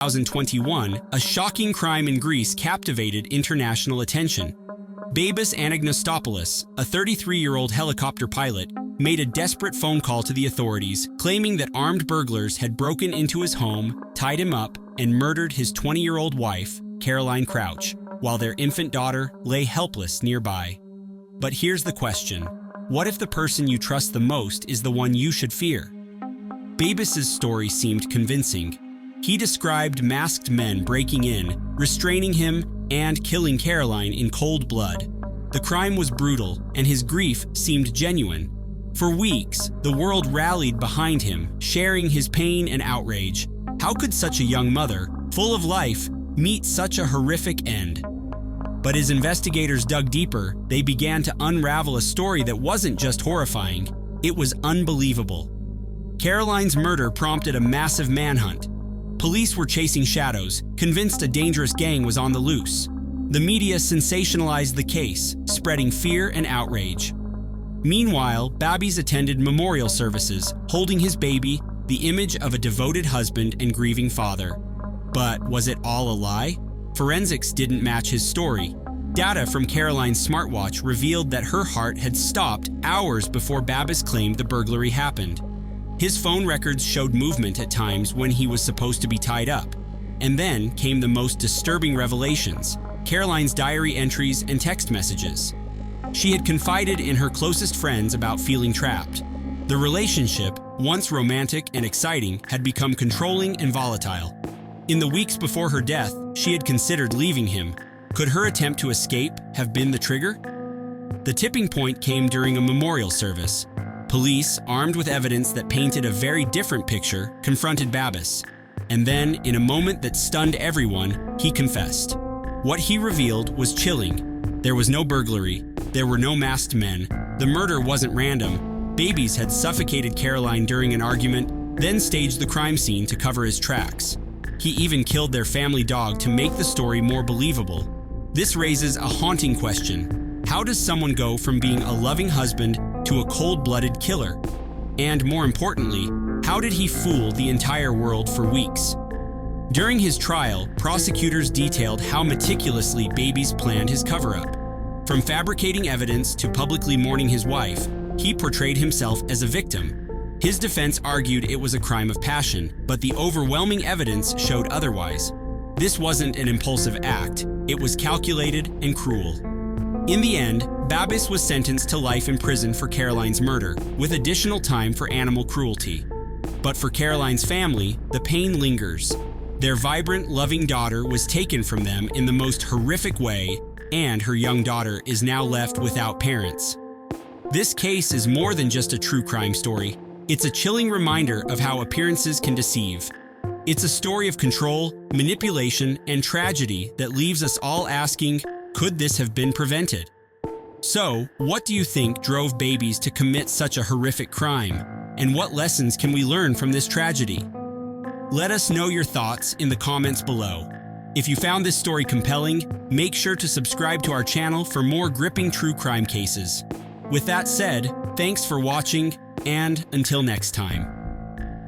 2021, a shocking crime in Greece captivated international attention. Babis Anagnostopoulos, a 33-year-old helicopter pilot, made a desperate phone call to the authorities, claiming that armed burglars had broken into his home, tied him up, and murdered his 20-year-old wife, Caroline Crouch, while their infant daughter lay helpless nearby. But here's the question. What if the person you trust the most is the one you should fear? Babis's story seemed convincing. He described masked men breaking in, restraining him, and killing Caroline in cold blood. The crime was brutal, and his grief seemed genuine. For weeks, the world rallied behind him, sharing his pain and outrage. How could such a young mother, full of life, meet such a horrific end? But as investigators dug deeper, they began to unravel a story that wasn't just horrifying, it was unbelievable. Caroline's murder prompted a massive manhunt. Police were chasing shadows, convinced a dangerous gang was on the loose. The media sensationalized the case, spreading fear and outrage. Meanwhile, Babis attended memorial services, holding his baby, the image of a devoted husband and grieving father. But was it all a lie? Forensics didn't match his story. Data from Caroline's smartwatch revealed that her heart had stopped hours before Babis claimed the burglary happened. His phone records showed movement at times when he was supposed to be tied up. And then came the most disturbing revelations, Caroline's diary entries and text messages. She had confided in her closest friends about feeling trapped. The relationship, once romantic and exciting, had become controlling and volatile. In the weeks before her death, she had considered leaving him. Could her attempt to escape have been the trigger? The tipping point came during a memorial service. Police, armed with evidence that painted a very different picture, confronted Babis. And then, in a moment that stunned everyone, he confessed. What he revealed was chilling. There was no burglary. There were no masked men. The murder wasn't random. Babis had suffocated Caroline during an argument, then staged the crime scene to cover his tracks. He even killed their family dog to make the story more believable. This raises a haunting question. How does someone go from being a loving husband to a cold-blooded killer? And more importantly, how did he fool the entire world for weeks? During his trial, prosecutors detailed how meticulously Babis planned his cover-up. From fabricating evidence to publicly mourning his wife, he portrayed himself as a victim. His defense argued it was a crime of passion, but the overwhelming evidence showed otherwise. This wasn't an impulsive act, it was calculated and cruel. In the end, Babis was sentenced to life in prison for Caroline's murder, with additional time for animal cruelty. But for Caroline's family, the pain lingers. Their vibrant, loving daughter was taken from them in the most horrific way, and her young daughter is now left without parents. This case is more than just a true crime story. It's a chilling reminder of how appearances can deceive. It's a story of control, manipulation, and tragedy that leaves us all asking, could this have been prevented? So, what do you think drove Babis to commit such a horrific crime? And what lessons can we learn from this tragedy? Let us know your thoughts in the comments below. If you found this story compelling, make sure to subscribe to our channel for more gripping true crime cases. With that said, thanks for watching, and until next time.